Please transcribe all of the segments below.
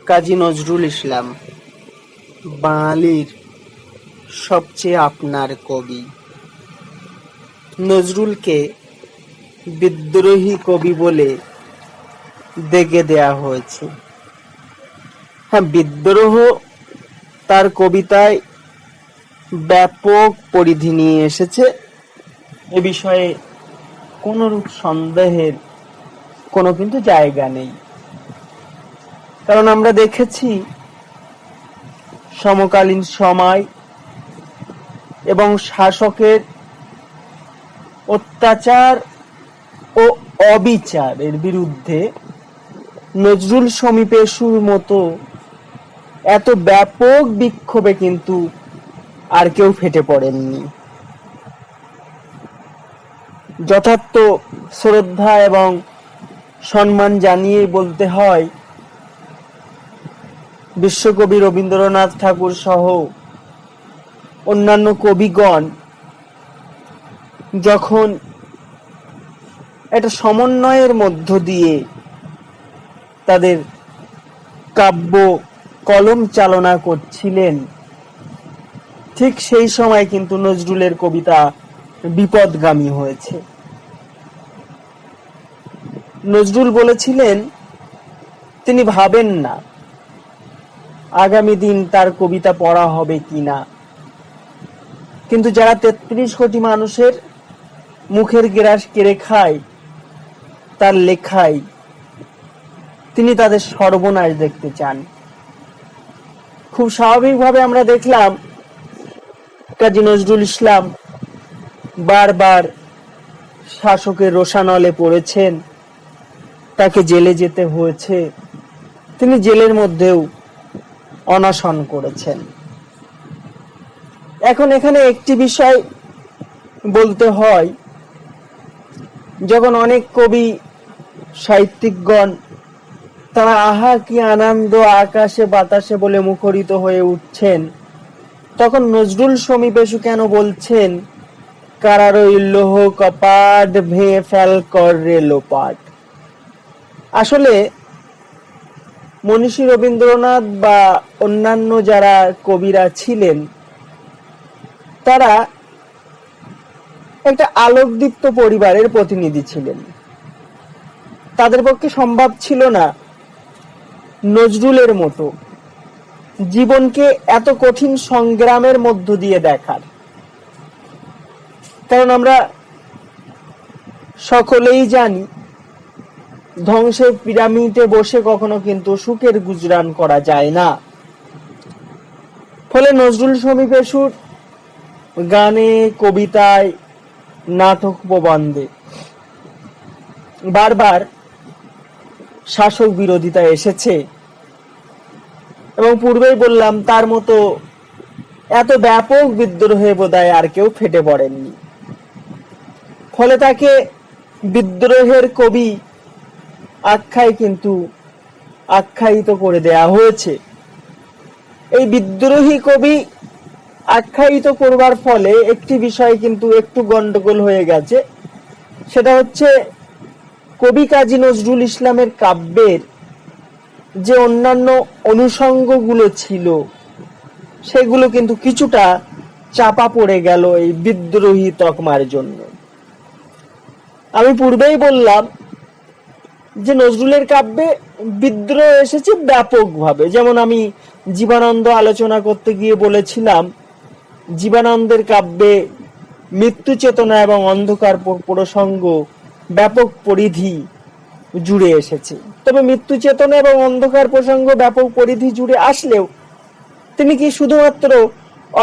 কাজী নজরুল ইসলাম বাঙালির সবচেয়ে আপনার কবি। নজরুলকে বিদ্রোহী কবি বলে দেগে দেয়া হয়েছে। হ্যাঁ, বিদ্রোহ তার কবিতায় ব্যাপক পরিধি নিয়ে এসেছে, এ বিষয়ে কোনরূপ সন্দেহের কোনো কিন্তু জায়গা নেই। কারণ আমরা দেখেছি সমকালীন সময় এবং শাসকের অত্যাচার ও অবিচারের বিরুদ্ধে নজরুল সমীপেশুর মতো এত ব্যাপক বিক্ষোভে কিন্তু আর কেউ ফেটে পড়েননি। যথার্থ শ্রদ্ধা এবং সম্মান জানিয়ে বলতে হয়, বিশ্বকবি রবীন্দ্রনাথ ঠাকুর সহ অন্যান্য কবিগণ যখন একটা সমন্বয়ের মধ্য দিয়ে তাদের কাব্য কলম চালনা করছিলেন, ঠিক সেই সময় কিন্তু নজরুলের কবিতা বিপদগামী হয়েছে। নজরুল বলেছিলেন তিনি ভাবেন না আগামী দিন তার কবিতা পড়া হবে কিনা, কিন্তু যারা ৩৩ কোটি মানুষের মুখের গ্রাস কেড়ে খায় তার লেখায় তিনি তাদের সর্বনাশ দেখতে চান। খুব স্বাভাবিকভাবে আমরা দেখলাম কাজী নজরুল ইসলাম বারবার শাসকের রোষানলে পড়েছেন, তাকে জেলে যেতে হয়েছে, তিনি জেলের মধ্যেও অনশন করেছেন। এখন এখানে একটি বিষয় বলতে হয়, যখন অনেক কবি সাহিত্যিকগণ তারা আহা কি আনন্দ আকাশে বাতাসে বলে মুখরিত হয়ে উঠছেন, তখন নজরুল সমীপেশু কেন বলছেন কারার লোহ কপাট ভেঙে ফেল কর রে লোপাট। আসলে মনীষী রবীন্দ্রনাথ বা অন্যান্য যারা কবিরা ছিলেন তারা একটা আলোকদীপ্ত পরিবারের প্রতিনিধি ছিলেন। তাদের পক্ষে সম্ভব ছিল না নজরুলের মতো জীবনকে এত কঠিন সংগ্রামের মধ্য দিয়ে দেখার। কারণ আমরা সকলেই জানি ধ্বংসের পিরামিডে বসে কখনো কিন্তু সুখের গুজরান করা যায় না। ফলে নজরুল সমীপেশুর গানে, কবিতায়, নাটক, প্রবন্ধে বারবার শাসক বিরোধিতা এসেছে, এবং পূর্বেই বললাম তার মতো এত ব্যাপক বিদ্রোহে বোধহয় আর কেউ ফেটে পড়েননি। ফলে তাকে বিদ্রোহের কবি আখ্যায়িত করে দেয়া হয়েছে। এই বিদ্রোহী কবি আখ্যায়িত করবার ফলে একটি বিষয় কিন্তু একটু গন্ডগোল হয়ে গেছে, সেটা হচ্ছে কবি কাজী নজরুল ইসলামের কাব্যের যে অন্যান্য অনুষঙ্গগুলো ছিল সেগুলো কিন্তু কিছুটা চাপা পড়ে গেল এই বিদ্রোহী তকমার জন্য। আমি পূর্বেই বললাম যে নজরুলের কাব্যে বিদ্রোহ এসেছে ব্যাপকভাবে। যেমন আমি জীবনানন্দ আলোচনা করতে গিয়ে বলেছিলাম জীবনানন্দের কাব্যে মৃত্যু চেতনা এবং অন্ধকার প্রসঙ্গ ব্যাপক পরিধি জুড়ে এসেছে। তবে মৃত্যু চেতনা এবং অন্ধকার প্রসঙ্গ ব্যাপক পরিধি জুড়ে আসলেও তিনি কি শুধুমাত্র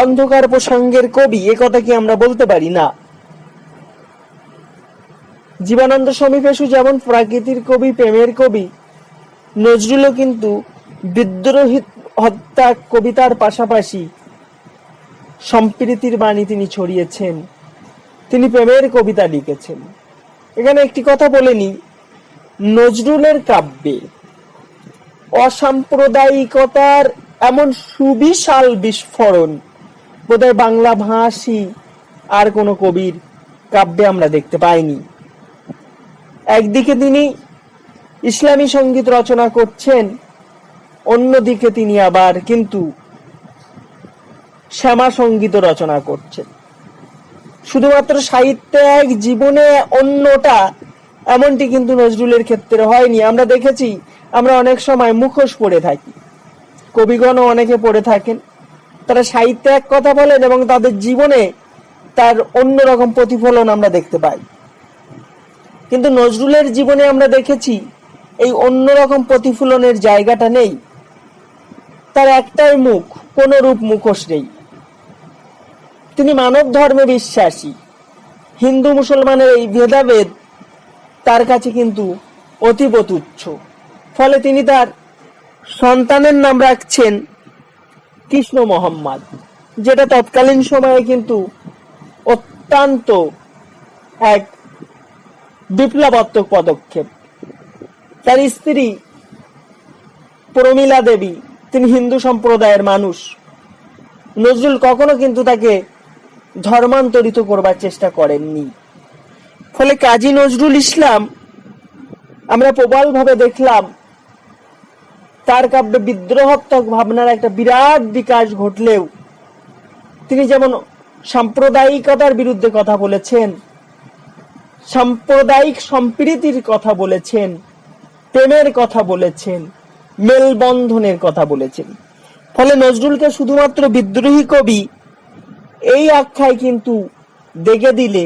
অন্ধকার প্রসঙ্গের কবি, এ কথা কি আমরা বলতে পারি না? জীবনানন্দ সমীপেশু যেমন প্রাকৃতির কবি, প্রেমের কবি, নজরুলও কিন্তু বিদ্রোহী হত্যা কবিতার পাশাপাশি সম্প্রীতির বাণী তিনি ছড়িয়েছেন, তিনি প্রেমের কবিতা লিখেছেন। এখানে একটি কথা বলে নি, নজরুলের কাব্যে অসাম্প্রদায়িকতার এমন সুবিশাল বিস্ফোরণ বোধহয় বাংলা ভাষী আর কোনো কবির কাব্যে আমরা দেখতে পাইনি। একদিকে তিনি ইসলামী সঙ্গীত রচনা করছেন, অন্যদিকে তিনি আবার কিন্তু শ্যামা সঙ্গীত রচনা করছেন। শুধুমাত্র সাহিত্যে এক, জীবনে অন্যটা, এমনটি কিন্তু নজরুলের ক্ষেত্রে হয়নি। আমরা দেখেছি, আমরা অনেক সময় মুখোশ পড়ে থাকি, কবিগণও অনেকে পড়ে থাকেন, তারা সাহিত্যে এক কথা বলেন এবং তাদের জীবনে তার অন্যরকম প্রতিফলন আমরা দেখতে পাই। কিন্তু নজরুলের জীবনে আমরা দেখেছি এই অন্যরকম প্রতিফলনের জায়গাটা নেই। তার একটাই মুখ, কোনো রূপ মুখোশ নেই। তিনি মানব ধর্মে বিশ্বাসী। হিন্দু মুসলমানের এই ভেদাভেদ তার কাছে কিন্তু অতীব তুচ্ছ। ফলে তিনি তার সন্তানের নাম রাখছেন কৃষ্ণ মোহাম্মদ, যেটা তৎকালীন সময়ে কিন্তু অত্যন্ত এক বিপ্লবাত্মক পদক্ষেপ। তার স্ত্রী প্রমীলা দেবী, তিনি হিন্দু সম্প্রদায়ের মানুষ। নজরুল কখনো কিন্তু তাকে ধর্মান্তরিত করবার চেষ্টা করেননি। ফলে কাজী নজরুল ইসলাম আমরা প্রবলভাবে দেখলাম তার কাব্যে বিদ্রোহাত্মক ভাবনার একটা বিরাট বিকাশ ঘটলেও তিনি যেমন সাম্প্রদায়িকতার বিরুদ্ধে কথা বলেছেন, সাম্প্রদায়িক সম্প্রীতির কথা বলেছেন, প্রেমের কথা বলেছেন, মেলবন্ধনের কথা বলেছেন। ফলে নজরুলকে শুধুমাত্র বিদ্রোহী কবি এই আখ্যায় কিন্তু দেখে দিলে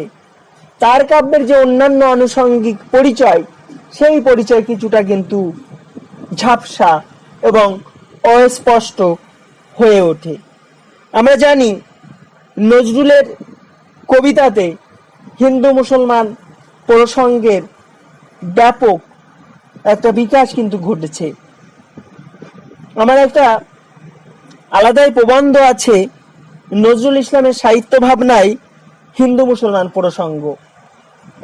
তার কাব্যের যে অন্যান্য আনুষঙ্গিক পরিচয়, সেই পরিচয় কিছুটা কিন্তু ঝাপসা এবং অস্পষ্ট হয়ে ওঠে। আমরা জানি নজরুলের কবিতাতে হিন্দু মুসলমান প্রসঙ্গের ব্যাপক একটা বিকাশ কিন্তু ঘটেছে। আমার একটা আলাদাই প্রবন্ধ আছে নজরুল ইসলামের সাহিত্য ভাবনায় হিন্দু মুসলমান প্রসঙ্গ।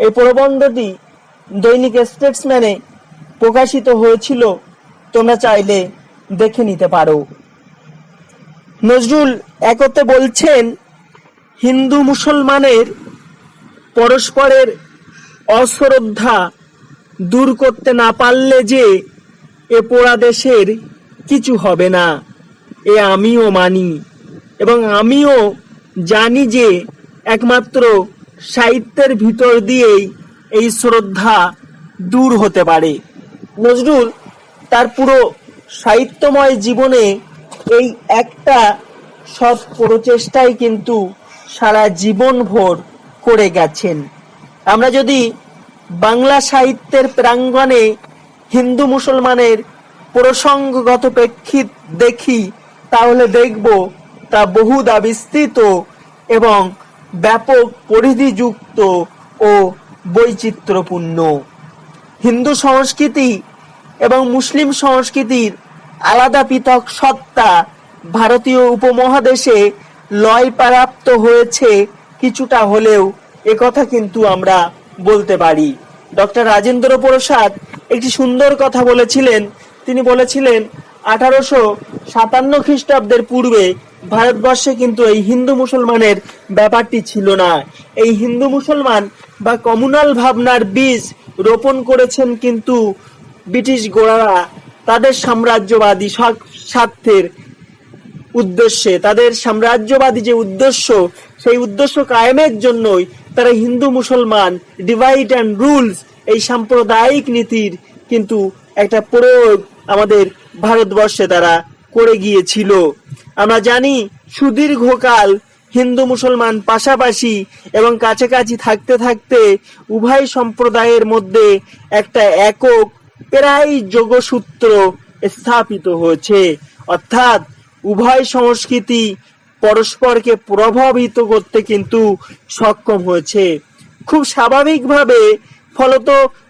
এই প্রবন্ধটি দৈনিক স্টেটসম্যানে প্রকাশিত হয়েছিল, তোমরা চাইলে দেখে নিতে পারো। নজরুল একতে বলছেন, হিন্দু মুসলমানের পরস্পরের অশ্রদ্ধা দূর করতে না পারলে যে এ পোড়া দেশের কিছু হবে না, এ আমিও মানি এবং আমিও জানি যে একমাত্র সাহিত্যের ভিতর দিয়েই এই শ্রদ্ধা দূর হতে পারে। নজরুল তার পুরো সাহিত্যময় জীবনে এই একটা সৎ প্রচেষ্টাই কিন্তু সারা জীবন ভর করে গেছেন। আমরা যদি বাংলা সাহিত্যের প্রাঙ্গণে হিন্দু মুসলমানের প্রসঙ্গগত প্রেক্ষিত দেখি, তাহলে দেখব তা বহুদা বিস্তৃত এবং ব্যাপক পরিধিযুক্ত ও বৈচিত্র্যপূর্ণ। হিন্দু সংস্কৃতি এবং মুসলিম সংস্কৃতির আলাদা পৃথক সত্তা ভারতীয় উপমহাদেশে লয়প্রাপ্ত হয়েছে কিছুটা হলেও, একথা কিন্তু আমরা বলতে পারি। ডক্টর রাজেন্দ্র প্রসাদ একটি সুন্দর কথা বলেছিলেন। তিনি বলেছিলেন 1857 খ্রিস্টাব্দের পূর্বে ভারতবর্ষে কিন্তু এই হিন্দু মুসলমানের ব্যাপারটি ছিল না। এই হিন্দু মুসলমান বা কমিউনাল ভাবনার বীজ রোপণ করেছেন কিন্তু ব্রিটিশ গোড়ারা তাদের সাম্রাজ্যবাদী স্বার্থের উদ্দেশ্যে, তাদের সাম্রাজ্যবাদী যে উদ্দেশ্য, সেই উদ্দেশ্য কায়েমের জন্যই তারা হিন্দু মুসলমান ডিভাইড অ্যান্ড রুলস, এই সাম্প্রদায়িক নীতির কিন্তু একটা প্রয়োগ আমাদের ভারতবর্ষে তারা করে গিয়েছিল। আমরা জানি সুদীর্ঘকাল হিন্দু মুসলমান পাশাপাশি এবং কাছাকাছি থাকতে থাকতে উভয় সম্প্রদায়ের মধ্যে একটা একক প্রায় যোগসূত্র স্থাপিত হয়েছে, অর্থাৎ উভয় সংস্কৃতি পরস্পরকে প্রভাবিত করতে কিন্তু সক্ষম হয়েছে। খুব স্বাভাবিকভাবে ফলত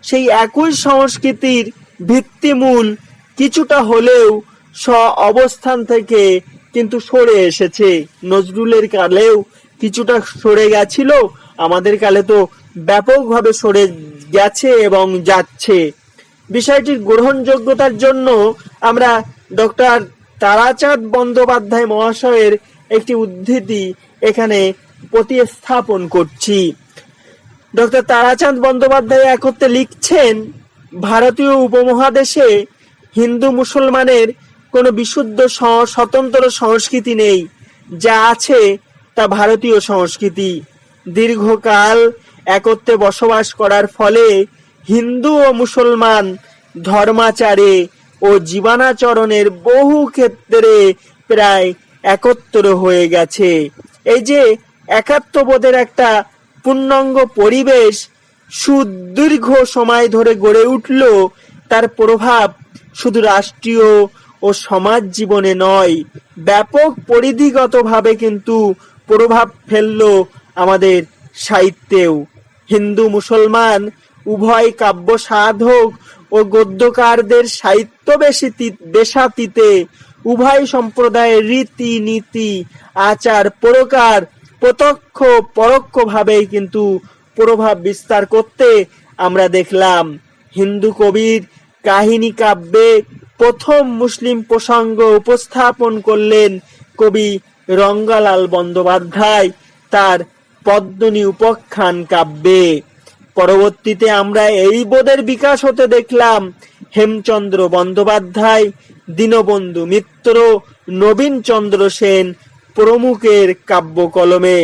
সেই একই সংস্কৃতির ভিত্তিমূল কিছুটা হলেও অবস্থান থেকে কিন্তু সরে এসেছে। নজরুলের কালেও কিছুটা সরে গেছিল, আমাদের কালে তো ব্যাপকভাবে সরে গেছে এবং যাচ্ছে। বিষয়টির গ্রহণযোগ্যতার জন্য আমরা ডক্টর তারাচাঁদ বন্দ্যোপাধ্যায় মহাশয়ের একটি উদ্ধৃতি এখানে প্রতিস্থাপন করছি। ডক্টর তারাচাঁদ বন্দ্যোপাধ্যায় একত্রে লিখছেন, ভারতীয় উপমহাদেশে হিন্দু মুসলমানের কোনো বিশুদ্ধ স্বতন্ত্র সংস্কৃতি নেই। যা আছে তা ভারতীয় সংস্কৃতি। দীর্ঘকাল একত্রে বসবাস করার ফলে হিন্দু ও মুসলমান ধর্মাচারে ও জীবনাচরণের বহু ক্ষেত্রে প্রায় একত্র হয়ে গেছে। এই যে একাত্মবোধের একটা পূর্ণাঙ্গ পরিবেশ সুদীর্ঘ সময় ধরে গড়ে উঠল, তার প্রভাব শুধু রাষ্ট্রীয় ও সমাজ জীবনে নয়, ব্যাপক পরিধিগতভাবে কিন্তু প্রভাব ফেলল আমাদের সাহিত্যেও। হিন্দু মুসলমান উভয় কাব্য সাধক ও গদ্যকারদের সাহিত্য দেশাতীতে উভয় সম্প্রদায়ের রীতি নীতি আচার প্রকার প্রত্যক্ষ পরোক্ষভাবেই কিন্তু প্রভাব বিস্তার করতে আমরা দেখলাম। হিন্দু কবির কাহিনী কাব্যে প্রথম মুসলিম প্রসঙ্গ উপস্থাপন করলেন কবি রঙ্গলাল বন্দ্যোপাধ্যায় তার পদ্মিনী উপাখ্যান কাব্যে। পরবর্তীতে আমরা এই বোধের বিকাশ হতে দেখলাম হেমচন্দ্র বন্দ্যোপাধ্যায়, দীনবন্ধু মিত্র, নবীনচন্দ্র সেন প্রমুখের কাব্য কলমে।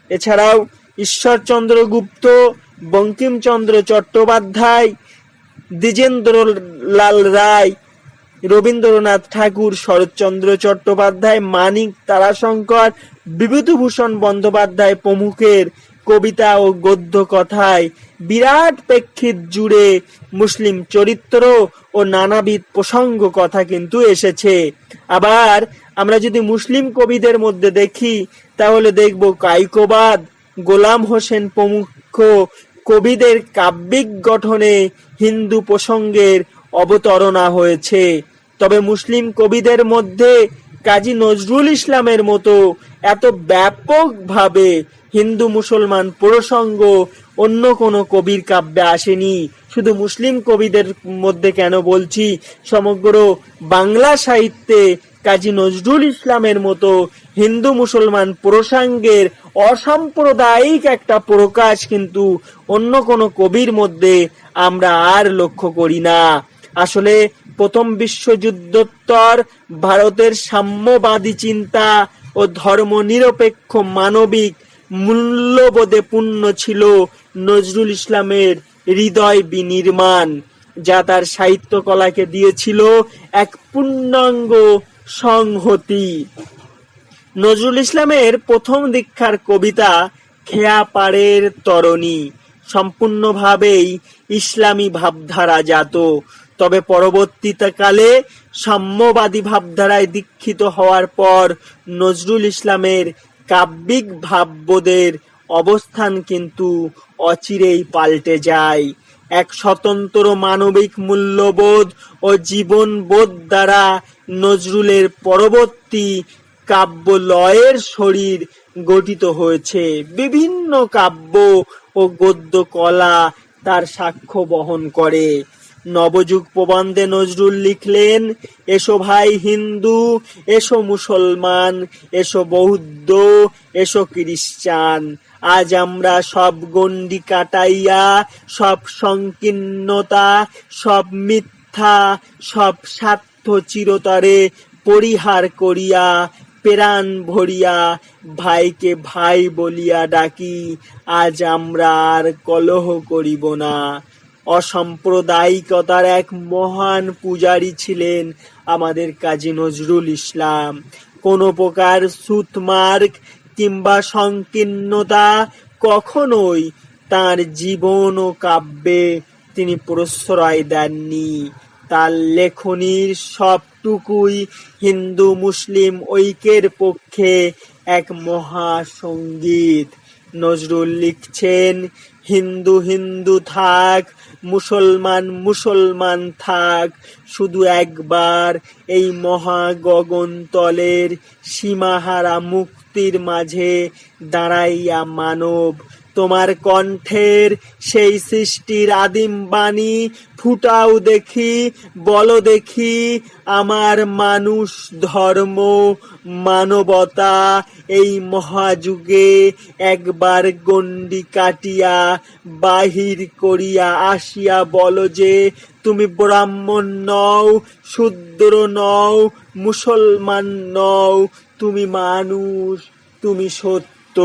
এছাড়াও ঈশ্বরচন্দ্র গুপ্ত, বঙ্কিমচন্দ্র চট্টোপাধ্যায়, দ্বিজেন্দ্রলাল রায়, রবীন্দ্রনাথ ঠাকুর, শরৎচন্দ্র চট্টোপাধ্যায়, মানিক তারাশঙ্কর, বিভূতিভূষণ বন্দ্যোপাধ্যায় প্রমুখের কবিতা ও গদ্য কথায় বিরাট প্রেক্ষিত জুড়ে মুসলিম চরিত্র ও নানাবিধ প্রসঙ্গ কথা কিন্তু এসেছে। আবার আমরা যদি মুসলিম কবিদের মধ্যে দেখি তাহলে দেখব কায়কোবাদ, গোলাম হোসেন প্রমুখ কবিদের কাব্যিক গঠনে হিন্দু প্রসঙ্গের অবতারণা হয়েছে। তবে মুসলিম কবিদের মধ্যে কাজী নজরুল ইসলামের মতো এত ব্যাপকভাবে হিন্দু মুসলমান প্রসঙ্গ অন্য কোনো কবির কাব্যে আসেনি। শুধু মুসলিম কবিদের মধ্যে কেন বলছি, সমগ্র বাংলা সাহিত্যে কাজী নজরুল ইসলামের মতো হিন্দু মুসলমান প্রসঙ্গের অসাম্প্রদায়িক একটা প্রকাশ কিন্তু অন্য কোনো কবির মধ্যে আমরা আর লক্ষ্য করি না। আসলে প্রথম বিশ্বযুদ্ধোত্তর ভারতের সাম্যবাদী চিন্তা ও ধর্মনিরপেক্ষ মানবিক মূল্যবোধে পূর্ণ ছিল নজরুল ইসলামের হৃদয় বিনির্মাণ, যা তার সাহিত্য কলাকে দিয়েছিল এক পূর্ণাঙ্গ সংহতি। নজরুল ইসলামের প্রথম দীক্ষার কবিতা খেয়াপাড়ের তরণী সম্পূর্ণভাবেই ইসলামী ভাবধারা জাত। তবে পরবর্তীকালে সাম্যবাদী ভাবধারায় দীক্ষিত হওয়ার পর নজরুল ইসলামের কাব্যিক ভাববোধের অবস্থান কিন্তু অচিরেই পাল্টে যায়। এক স্বতন্ত্র মানবিক মূল্যবোধ ও জীবনবোধ দ্বারা নজরুলের পরবর্তী কাব্যলয়ের শরীর গঠিত হয়েছে। বিভিন্ন কাব্য ও গদ্য কলা তার সাক্ষ্য বহন করে। নবযুগ প্রবন্ধে নজরুল লিখলেন, এসো ভাই হিন্দু, এসো মুসলমান, এসো বৌদ্ধ, এসো খ্রিস্টান, আজ আমরা সব গণ্ডি কাটাইয়া, সব সংকীর্ণতা, সব মিথ্যা, সব স্বার্থ চিরতরে পরিহার করিয়া প্রাণ ভরিয়া ভাইকে ভাই বলিয়া ডাকি, আজ আমরা আর কলহ করিব না। অসাম্প্রদায়িকতার এক মহান পূজারী ছিলেন আমাদের কাজী নজরুল ইসলাম। কোনো প্রকার ছুতমার্ক কিংবা সংকীর্ণতা কখনোই তার জীবন ও কাব্যে তিনি প্রশ্রয় দেননি। তার লেখনীর সবটুকুই হিন্দু মুসলিম ঐক্যের পক্ষে এক মহাসঙ্গীত। নজরুল লিখছেন, হিন্দু হিন্দু থাক, মুসলমান মুসলমান থাক, শুধু একবার এই মহা গগনতলের সীমাহারা মুক্তির মাঝে দাঁড়াইয়া মানব তোমার কণ্ঠের সেই সৃষ্টির আদিম বাণী ফুটাও দেখি, বলো দেখি আমার মানুষ ধর্ম মানবতা এই মহাযুগে একবার গণ্ডি কাটিয়া বাহির করিয়া আসিয়া বলো যে তুমি ব্রাহ্মণ নও, শূদ্র নও, মুসলমান নও, তুমি মানুষ, তুমি সত্য।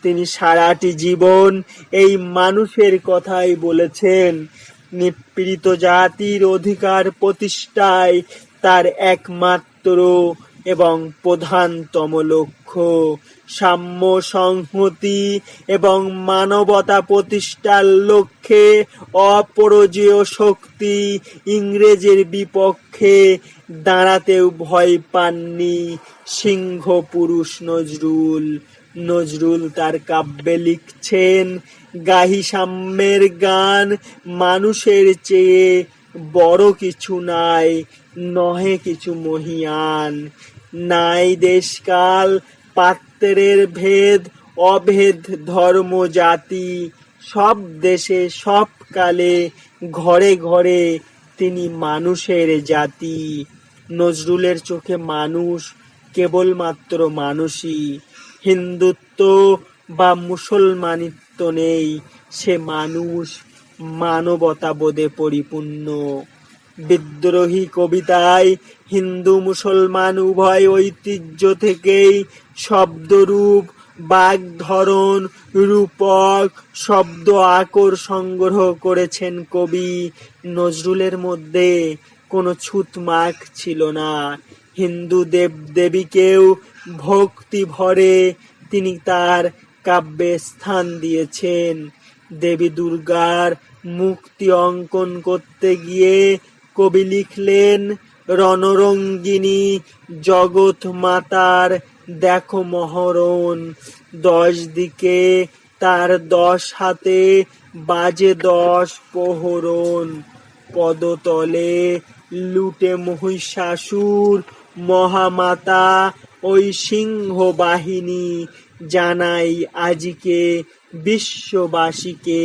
তিনি সারাটি জীবন এই মানুষের কথাই বলেছেন। নিপীড়িত জাতির অধিকার প্রতিষ্ঠায় তার একমাত্র এবং প্রধানতম লক্ষ্য। সাম্য, সংহতি এবং মানবতা প্রতিষ্ঠার লক্ষ্যে অপরাজেয় শক্তি ইংরেজের বিপক্ষে দাঁড়াতেও ভয় পাননি সিংহ পুরুষ নজরুল। নজরুল তার কাব্যে লিখছেন, গাহি সাম্যের গান, মানুষের চেয়ে বড় কিছু নাই, নহে কিছু মহিয়ান। নাই দেশকাল পাত্রের ভেদ, অভেদ ধর্ম জাতি, সব দেশে সব কালে ঘরে ঘরে তিনি মানুষের জাতি। নজরুলের চোখে মানুষ কেবলমাত্র মানুষই, হিন্দুত্ব বা মুসলমানিত্ব নেই, সে মানুষ মানবতাবোধে পরিপূর্ণ। বিদ্রোহী কবিতায় হিন্দু মুসলমান উভয় ঐতিহ্য থেকেই শব্দরূপ, বাগধরন, রূপক, শব্দ আকর সংগ্রহ করেছেন কবি। নজরুলের মধ্যে কোনো ছুতমাক ছিল না। হিন্দু দেবদেবীকেও ভক্তি ভরে তিনি তার কাব্যে স্থান দিয়েছেন। দেবী দুর্গার মূর্তি অঙ্কন করতে গিয়ে কবি লিখলেন, রণরঙ্গিনী জগৎ মাতার দেখো মহরণ, 10 দিকে তার 10 হাতে বাজে 10 প্রহরণ, পদতলে লুটে মহিষাসুর মহামাতা ওই সিংহ বাহিনী, জানাই আজিকে বিশ্ববাসীকে,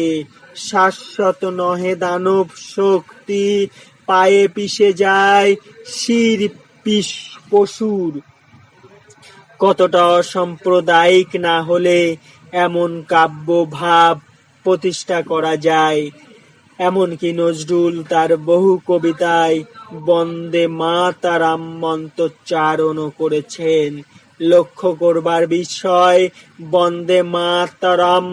শাশ্বত নহে দানব শক্তি, পায়ে পিষে যায় শির পিষ পশুর। কতটা অসাম্প্রদায়িক না হলে এমন কাব্য ভাব প্রতিষ্ঠা করা যায়। এমনকি নজরুল তার বহু কবিতায় বন্দে মাতারাম মন্ত্রোচ্চারণও করেছেন। লক্ষ্য করবার বিষয়, বন্দে মাতারাম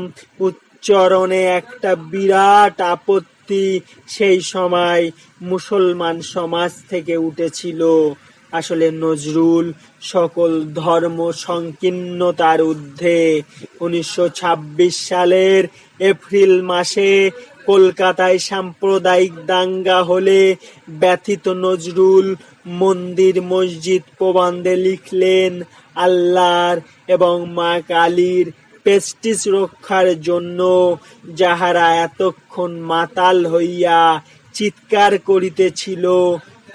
উচ্চারণে একটা বিরাট আপত্তি সেই সময় মুসলমান সমাজ থেকে উঠেছিল। আসলে নজরুল সকল ধর্ম সংকীর্ণতার ঊর্ধ্বে। 1926 সালের এপ্রিল মাসে কলকাতায় সাম্প্রদায়িক দাঙ্গা হলে ব্যথিত নজরুল মন্দির মসজিদ প্রবন্ধে লিখলেন, আল্লাহর এবং মা কালীর প্রেস্টিজ রক্ষার জন্য যাহারা এতক্ষণ মাতাল হইয়া চিৎকার করিতেছিল,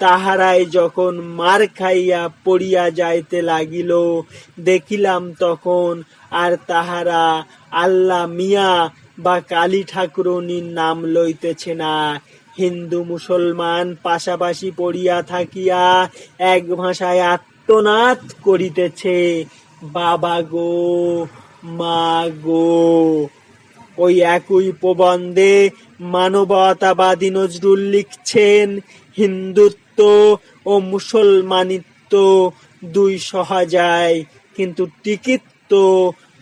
তাহারাই যখন মার খাইয়া পড়িয়া যাইতে লাগিল, দেখিলাম তখন আর তাহারা আল্লাহ মিয়া বা কালী ঠাকুরনীর নাম লইতেছে না। হিন্দু মুসলমান পাশাপাশি পড়িয়া থাকিয়া এক ভাষায় আর্তনাদ করিতেছে, বাবা গো, মা গো। ওই একই প্রবন্ধে মানবতাবাদী নজরুল লিখছেন, হিন্দুত্ব ও মুসলমানিত্ব দুই সহা যায়, কিন্তু টিকিত্ব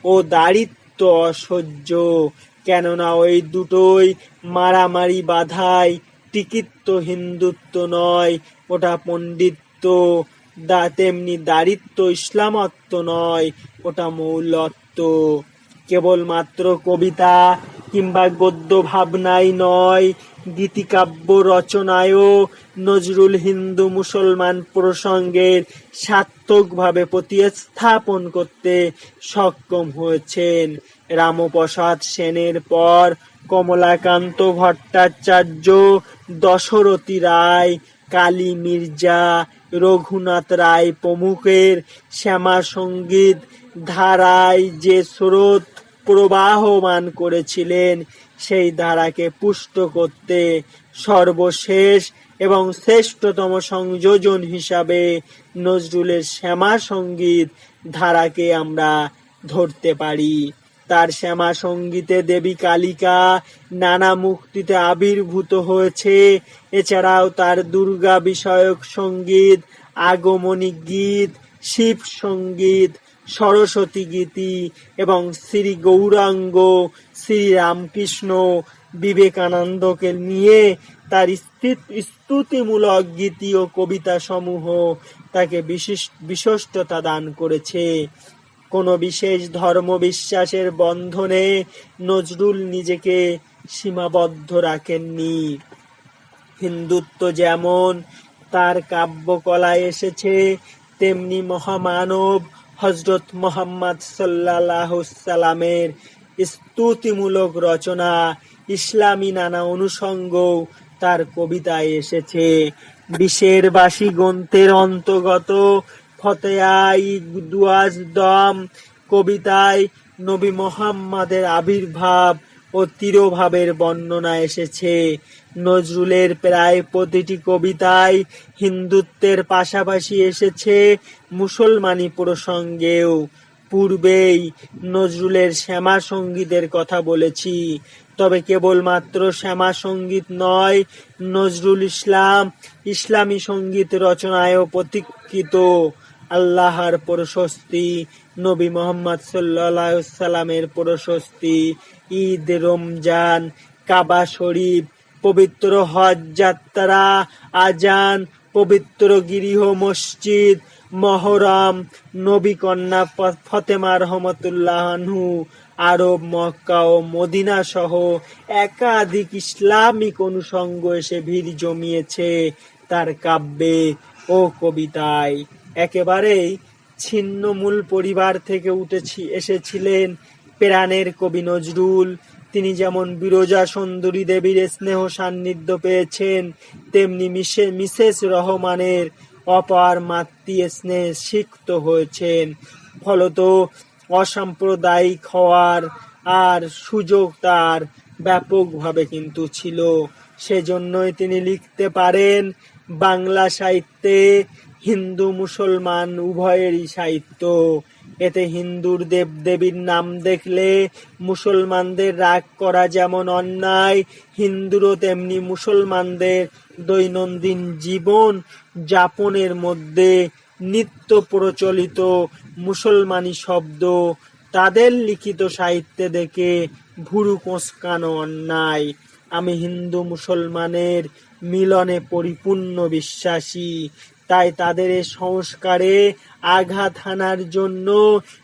ও দারিদ্র অসহ্য। কেননা ওই দুটোই মারামারি বাধায়। টিকিত্ব হিন্দুত্ব নয়, ওটা পণ্ডিত্য। তেমনি দারিদ্র ইসলামত্ব নয়, ওটা মৌলত্ব। কেবলমাত্র কবিতা কিংবা গদ্য ভাবনাই নয়, গীতিকাব্য রচনায়ও নজরুল হিন্দু মুসলমান প্রসঙ্গের সার্থকভাবে প্রতিস্থাপন করতে সক্ষম হয়েছেন। রামপ্রসাদ সেনের পর কমলাকান্ত ভট্টাচার্য, দশরথী রায়, কালী মির্জা, রঘুনাথ রায় প্রমুখের শ্যামা সঙ্গীত ধারায় যে স্রোত প্রবাহমান করেছিলেন, সেই ধারাকে পুষ্ট করতে সর্বশেষ এবং শ্রেষ্ঠতম সংযোজন হিসাবে নজরুলের শ্যামা সঙ্গীত ধারাকে আমরা ধরতে পারি। তার শ্যামা সঙ্গীতে দেবী কালিকা নানা মূর্তিতে আবির্ভূত হয়েছে। এছাড়াও তার দুর্গা বিষয়ক সঙ্গীত, আগমনী গীত, শিব সঙ্গীত, সরস্বতী গীতি এবং শ্রী গৌরাঙ্গ, শ্রী রামকৃষ্ণ, বিবেকানন্দকে নিয়ে তার স্তুতিমূলক গীতি ও কবিতা সমূহ তাকে বিশিষ্টতা দান করেছে। কোনো বিশেষ ধর্ম বিশ্বাসের বন্ধনে নজরুল নিজেকে সীমাবদ্ধ রাখেননি। হিন্দুত্ব যেমন তার কাব্যকলায় এসেছে, তেমনি মহামানব হযরত মুহাম্মদ সাল্লাল্লাহু সাল্লামের স্তুতিমূলক রচনা, ইসলামী নানা অনুষঙ্গ তার কবিতায় এসেছে। বিশের বাসী গ্রন্থের অন্তর্গত ফতেয়াই দুয়াজ দম কবিতায় নবী মুহাম্মাদের আবির্ভাব ও তিরোভাবের বর্ণনা এসেছে। নজরুলের প্রায় প্রতিটি কবিতায় হিন্দুত্বের পাশাপাশি এসেছে মুসলমানি প্রসঙ্গেও। পূর্বেই নজরুলের শ্যামা সঙ্গীতের কথা বলেছি, তবে কেবলমাত্র শ্যামা সঙ্গীত নয়, নজরুল ইসলামী সঙ্গীত রচনায়ও প্রতীক্ষিত। আল্লাহর প্রশস্তি, নবী মুহাম্মদ সাল্লাল্লাহু আলাইহি সাল্লামের প্রশস্তি, ঈদ, রমজান, কাবা শরীফ, পবিত্র হজ যাত্রা, আজান, পবিত্র গৃহ মসজিদ, মহরম, নবী কন্যা ফাতেমা রহমাতুল্লাহ আনহু, আরব, মক্কা ও মদিনা সহ একাধিক ইসলামিক অনুষঙ্গ এসে ভিড় জমিয়েছে তার কাব্যে ও কবিতায়। একেবারেই ছিন্নমূল পরিবার থেকে এসেছিলেন প্রাণের কবি নজরুল। তিনি যেমন বিরজা সুন্দরী দেবীর স্নেহ সান্নিধ্য পেয়েছেন, তেমনি মিসেস রহমানের অপার মাতৃ স্নেহে সিক্ত হয়েছেন। ফলত অসাম্প্রদায়িক হওয়ার আর সুযোগ তার ব্যাপকভাবে কিন্তু ছিল। সেজন্যই তিনি লিখতে পারেন, বাংলা সাহিত্যে হিন্দু মুসলমান উভয়েরই সাহিত্য। এতে হিন্দুর দেবদেবীর নাম দেখলে মুসলমানদের রাগ করা যেমন অন্যায়, হিন্দুরও তেমনি মুসলমানদের দৈনন্দিন জীবন যাপনের মধ্যে নিত্য প্রচলিত মুসলমানি শব্দ তাদের লিখিত সাহিত্যে দেখে ভুরু কোঁচকানো অন্যায়। আমি হিন্দু মুসলমানের মিলনে পরিপূর্ণ বিশ্বাসী, তাই তাদের এই সংস্কারে আঘাত হানার জন্য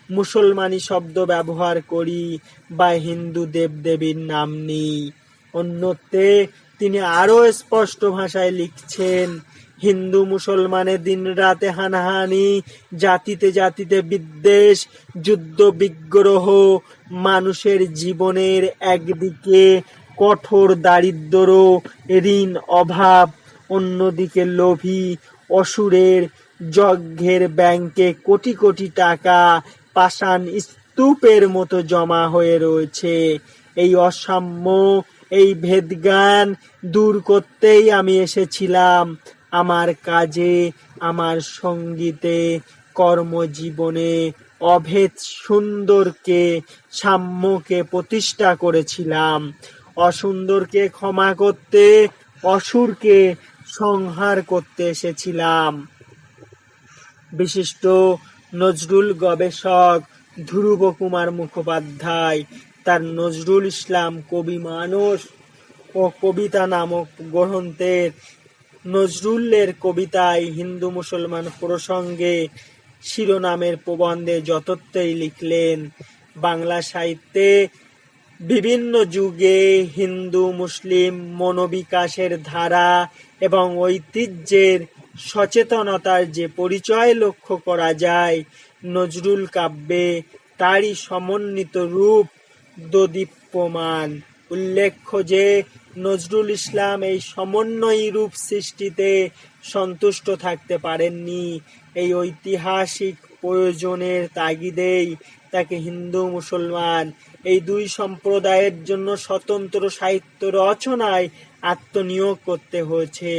মুসলমানি শব্দ ব্যবহার করি বা হিন্দু দেবদেবীর নাম নিই। অন্যত্রে তিনি আরো স্পষ্ট ভাষায় লিখছেন, হিন্দু মুসলমানের দিন রাতে হানাহানি, জাতিতে জাতিতে বিদ্বেষ, যুদ্ধ বিগ্রহ, মানুষের জীবনের একদিকে কঠোর দারিদ্র, ঋণ, অভাব, অন্যদিকে লোভী অসুরের যজ্ঞের ব্যাংকে কোটি কোটি টাকা পাষাণ স্তূপের মতো জমা হয়ে রয়েছে। এই অসাম্য, এই ভেদজ্ঞান দূর করতেই আমি এসেছিলাম। আমার কাজে, আমার সঙ্গীতে, কর্মজীবনে অভেদ সুন্দরকে, সাম্যকে প্রতিষ্ঠা করেছিলাম। অসুন্দরকে ক্ষমা করতে, অসুরকে সংহার করতে এসেছিলাম। বিশিষ্ট নজরুল গবেষক ধ্রুব কুমার মুখোপাধ্যায় তার নজরুল ইসলাম কবি মানস ও কবিতা নামক গ্রন্থের নজরুলের কবিতায় হিন্দু মুসলমান প্রসঙ্গে শিরোনামের প্রবন্ধে যথার্থই লিখলেন, বাংলা সাহিত্যে বিভিন্ন যুগে হিন্দু মুসলিম মনোবিকাশের ধারা এবং ঐতিহ্যের সচেতনতার যে পরিচয় লক্ষ্য করা যায়, নজরুল কাব্যে তারই সমন্বিত রূপ দোদীপ্যমান। উল্লেখ্য যে নজরুল ইসলাম এই সমন্বয়ী রূপ সৃষ্টিতে সন্তুষ্ট থাকতে পারেননি। এই ঐতিহাসিক প্রয়োজনের তাগিদেই তাকে হিন্দু মুসলমান এই দুই সম্প্রদায়ের জন্য স্বতন্ত্র সাহিত্য রচনায় আত্মনিয়োগ করতে হয়েছে।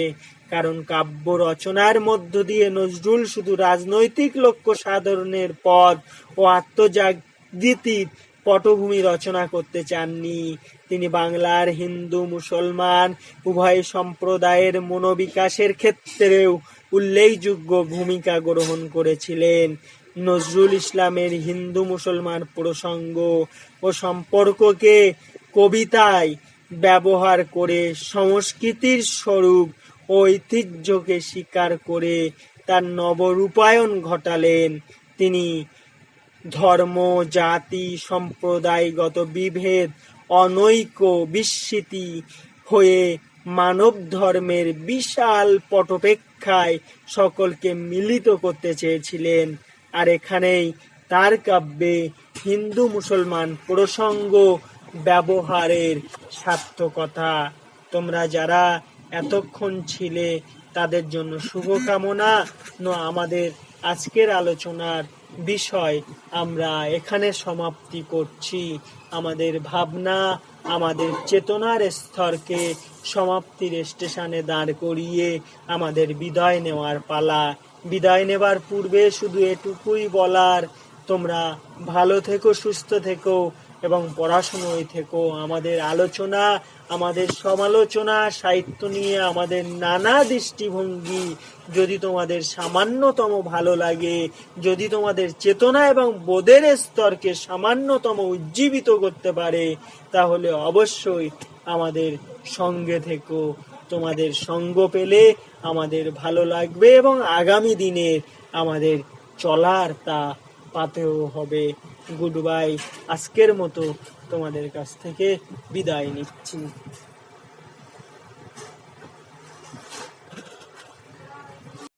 কারণ কাব্য রচনার মধ্য দিয়ে নজরুল শুধু রাজনৈতিক লক্ষ্য সাধনের পথ ও আত্মজাগৃতির পটভূমি রচনা করতে চাননি, তিনি বাংলার হিন্দু মুসলমান উভয় সম্প্রদায়ের মনোবিকাশের ক্ষেত্রেও উল্লেখযোগ্য ভূমিকা গ্রহণ করেছিলেন। নজরুল ইসলামের হিন্দু মুসলমান প্রসঙ্গ ও সম্পর্ককে কবিতায় ব্যবহার করে সংস্কৃতির স্বরূপ ও ঐতিহ্যকে স্বীকার করে তার নবরূপায়ণ ঘটালেন। তিনি ধর্ম, জাতি, সম্প্রদায়গত বিভেদ, অনৈক্য, বিস্মৃতি হয়ে মানব ধর্মের বিশাল পটপেক্ষায় সকলকে মিলিত করতে চেয়েছিলেন। আর এখানেই তার কাব্যে হিন্দু মুসলমান প্রসঙ্গ ব্যবহারের সার্থকতা। তোমরা যারা এতক্ষণ ছিলে তাদের জন্য শুভকামনা। আমাদের আজকের আলোচনার বিষয় আমরা এখানে সমাপ্তি করছি। আমাদের ভাবনা, আমাদের চেতনার স্তরকে সমাপ্তির স্টেশনে দাঁড় করিয়ে আমাদের বিদায় নেওয়ার পালা। বিদায় নেবার পূর্বে শুধু এটুকুই বলার, তোমরা ভালো থেকো, সুস্থ থেকো এবং পড়াশোনায় থেকো। আমাদের আলোচনা, আমাদের সমালোচনা, সাহিত্য নিয়ে আমাদের নানা দৃষ্টিভঙ্গি যদি তোমাদের সামান্যতম ভালো লাগে, যদি তোমাদের চেতনা এবং বোধের স্তরকে সামান্যতম উজ্জীবিত করতে পারে, তাহলে অবশ্যই আমাদের সঙ্গে থেকো। তোমাদের সঙ্গ পেলে আমাদের ভালো লাগবে এবং আগামী দিনে আমাদের চলার তা পাতেও হবে। Good bye. আজকের মতো তোমাদের কাছ থেকে বিদায় নিচ্ছি।